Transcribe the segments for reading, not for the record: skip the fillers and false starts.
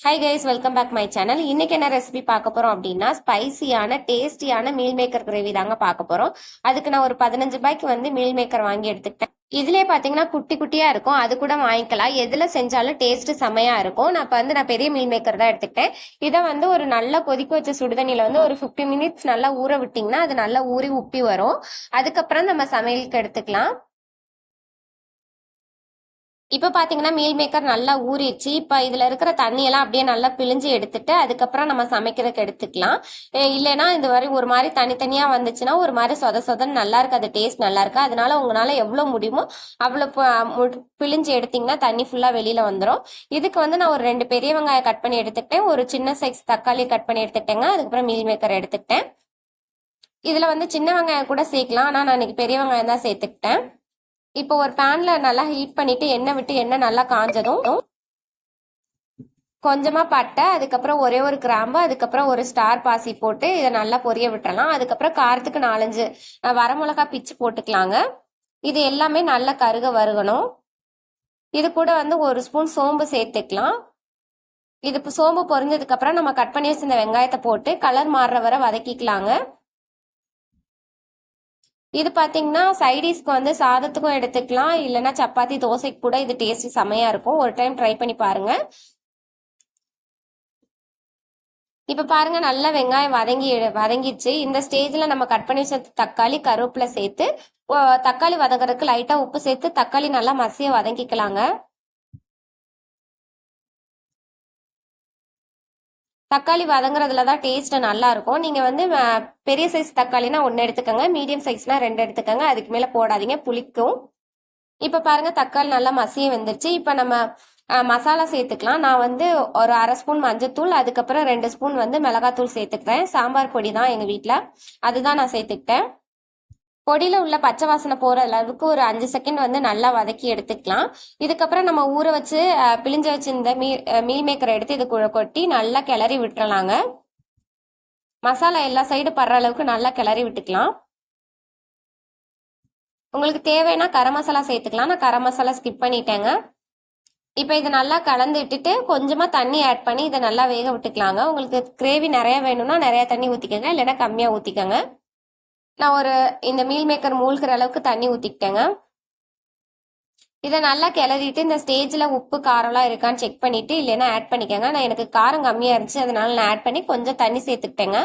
Hi guys, welcome back my channel. இன்னைக்கு என்ன recipe பார்க்க போறோம் அப்படின்னா ஸ்பைசியான டேஸ்டியான மீல் மேக்கர் கிரேவி தாங்க பார்க்க போறோம். அதுக்கு நான் ஒரு 15 ரூபாய்க்கு வந்து மீல் மேக்கர் வாங்கி எடுத்துக்கிட்டேன். இதுலயே பாத்தீங்கன்னா குட்டி குட்டியா இருக்கும், அது கூட வாங்கிக்கலாம். எதுல செஞ்சாலும் டேஸ்ட் செமையா இருக்கும். நான் பெரிய மீல் மேக்கர் தான் எடுத்துக்கிட்டேன். இதை வந்து ஒரு நல்லா கொதிக்க வச்ச சுடுதண்ணில வந்து ஒரு 50 மினிட்ஸ் நல்லா ஊற விட்டீங்கன்னா அது நல்லா ஊறி உப்பி வரும். அதுக்கப்புறம் நம்ம சமையலுக்கு எடுத்துக்கலாம். இப்போ பார்த்தீங்கன்னா மீல் மேக்கர் நல்லா ஊறிடுச்சு. இப்போ இதில் இருக்கிற தண்ணியெல்லாம் அப்படியே நல்லா பிழிஞ்சு எடுத்துட்டு அதுக்கப்புறம் நம்ம சமைக்கிறதுக்கு எடுத்துக்கலாம். இல்லைன்னா இந்த மாதிரி ஒரு மாதிரி தனித்தனியாக வந்துச்சுன்னா ஒரு மாதிரி சொத சொதன்னு நல்லா இருக்காது, டேஸ்ட் நல்லா இருக்கு. அதனால உங்களால் எவ்வளோ முடியுமோ அவ்வளோ பிழிஞ்சு எடுத்தீங்கன்னா தண்ணி ஃபுல்லாக வெளியில் வந்துடும். இதுக்கு வந்து நான் ஒரு 2 பெரிய வெங்காயம் கட் பண்ணி எடுத்துக்கிட்டேன், ஒரு சின்ன சைஸ் தக்காளி கட் பண்ணி எடுத்துக்கிட்டேங்க. அதுக்கப்புறம் மீல் மேக்கர் எடுத்துக்கிட்டேன். இதில் வந்து சின்ன வெங்காயம் கூட சேர்க்கலாம், ஆனால் நான் இன்னைக்கு பெரிய வெங்காயம் தான் சேர்த்துக்கிட்டேன். இப்போ ஒரு பேன்ல நல்லா ஹீட் பண்ணிட்டு எண்ணெய் விட்டு எண்ணெய் நல்லா காஞ்சதும் கொஞ்சமா பட்டை, அதுக்கப்புறம் ஒரே ஒரு கிராம்பு, அதுக்கப்புறம் ஒரு ஸ்டார் பாசி போட்டு இதை நல்லா பொரிய விட்டுறலாம். அதுக்கப்புறம் காரத்துக்கு 4-5 வரமிளகா பிச்சு போட்டுக்கலாங்க. இது எல்லாமே நல்லா கருக வருகணும். இது கூட வந்து ஒரு ஸ்பூன் சோம்பு சேர்த்துக்கலாம். இது சோம்பு பொரிஞ்சதுக்கு அப்புறம் நம்ம கட் பண்ணி வச்சிருந்த வெங்காயத்தை போட்டு கலர் மாறுற வரை வதக்கிக்கலாங்க. இது பார்த்தீங்கன்னா சைடிஷ்க்கு வந்து சாதத்துக்கும் எடுத்துக்கலாம், இல்லைன்னா சப்பாத்தி தோசைக்கு கூட இது டேஸ்ட் செமையா இருக்கும். ஒரு டைம் ட்ரை பண்ணி பாருங்க. இப்ப பாருங்க நல்லா வெங்காயம் வதங்கிடுச்சு. இந்த ஸ்டேஜ்ல நம்ம கட் பண்ணி வச்ச தக்காளி கருவேப்பிலை சேர்த்து தக்காளி வதங்குறதுக்கு லைட்டா உப்பு சேர்த்து தக்காளி நல்லா மசிய வதங்கிக்கலாங்க. தக்காளி வதங்குறதுல தான் டேஸ்ட் நல்லா இருக்கும். நீங்க வந்து பெரிய சைஸ் தக்காளினா 1 எடுத்துக்கோங்க, மீடியம் சைஸ்னா 2 எடுத்துக்கோங்க. அதுக்கு மேல போடாதீங்க, புளிக்கும். இப்ப பாருங்க தக்காளி நல்லா மசிய வந்துருச்சு. இப்ப நம்ம மசாலா சேர்த்துக்கலாம். நான் வந்து ஒரு 1/2 ஸ்பூன் மஞ்சத்தூள், அதுக்கப்புறம் 2 ஸ்பூன் வந்து மிளகாத்தூள் சேர்த்துக்கிறேன். சாம்பார் பொடி தான் எங்க வீட்டுல, அதுதான் நான் சேர்த்துக்கிட்டேன். பொடியில உள்ள பச்சை வாசனை போற அளவுக்கு ஒரு 5 செகண்ட் வந்து நல்லா வதக்கி எடுத்துக்கலாம். இதுக்கப்புறம் நம்ம ஊற வச்சு பிழிஞ்சு வச்சு இந்த மீல் மேக்கரை எடுத்து இது கொட்டி நல்லா கிளறி விட்டுறலாங்க. மசாலா எல்லா சைடு படுற அளவுக்கு நல்லா கிளறி விட்டுக்கலாம். உங்களுக்கு தேவைன்னா கரம் மசாலா சேர்த்துக்கலாம், நான் கரம் மசாலா ஸ்கிப் பண்ணிட்டேங்க. இப்போ இதை நல்லா கலந்து விட்டுட்டு கொஞ்சமாக தண்ணி ஆட் பண்ணி இதை நல்லா வேக விட்டுக்கலாங்க. உங்களுக்கு கிரேவி நிறைய வேணும்னா நிறைய தண்ணி ஊற்றிக்கோங்க, இல்லைன்னா கம்மியாக ஊற்றிக்கோங்க. நான் இந்த மீல் மேக்கர் மூழ்கிற அளவுக்கு தண்ணி ஊற்றிக்கிட்டேங்க. இதை நல்லா கிளறிட்டு இந்த ஸ்டேஜில் உப்பு காரம்லாம் இருக்கான்னு செக் பண்ணிவிட்டு இல்லைன்னா ஆட் பண்ணிக்கோங்க. எனக்கு காரம் கம்மியாக இருந்துச்சு, அதனால நான் ஆட் பண்ணி கொஞ்சம் தண்ணி சேர்த்துக்கிட்டேங்க.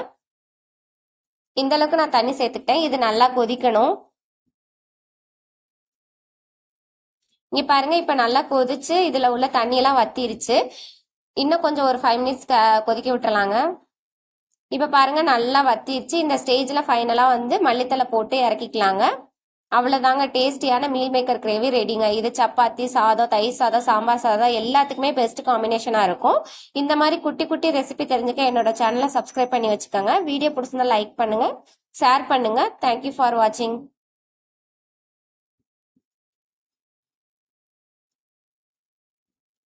இந்த அளவுக்கு நான் தண்ணி சேர்த்துக்கிட்டேன். இது நல்லா கொதிக்கணும். இங்கே பாருங்க, இப்போ நல்லா கொதிச்சு இதில் உள்ள தண்ணியெல்லாம் வத்திருச்சு. இன்னும் கொஞ்சம் ஒரு 5 மினிட்ஸ் கொதிக்க விட்டுறலாங்க. இப்போ பாருங்க நல்லா வத்திருச்சு. இந்த ஸ்டேஜில் ஃபைனலாக வந்து மல்லித்தலை போட்டு இறக்கிக்கலாங்க. அவ்வளோதாங்க, டேஸ்டியான மீல் மேக்கர் கிரேவி ரெடிங்க. இது சப்பாத்தி, சாதம், தயிர் சாதம், சாம்பார் சாதம் எல்லாத்துக்குமே பெஸ்ட் காம்பினேஷனாக இருக்கும். இந்த மாதிரி குட்டி குட்டி ரெசிபி தெரிஞ்சுக்க என்னோட சேனலை சப்ஸ்கிரைப் பண்ணி வச்சுக்கோங்க. வீடியோ பிடிச்சிருந்தா லைக் பண்ணுங்க, ஷேர் பண்ணுங்க. தேங்க்யூ ஃபார் வாட்சிங்.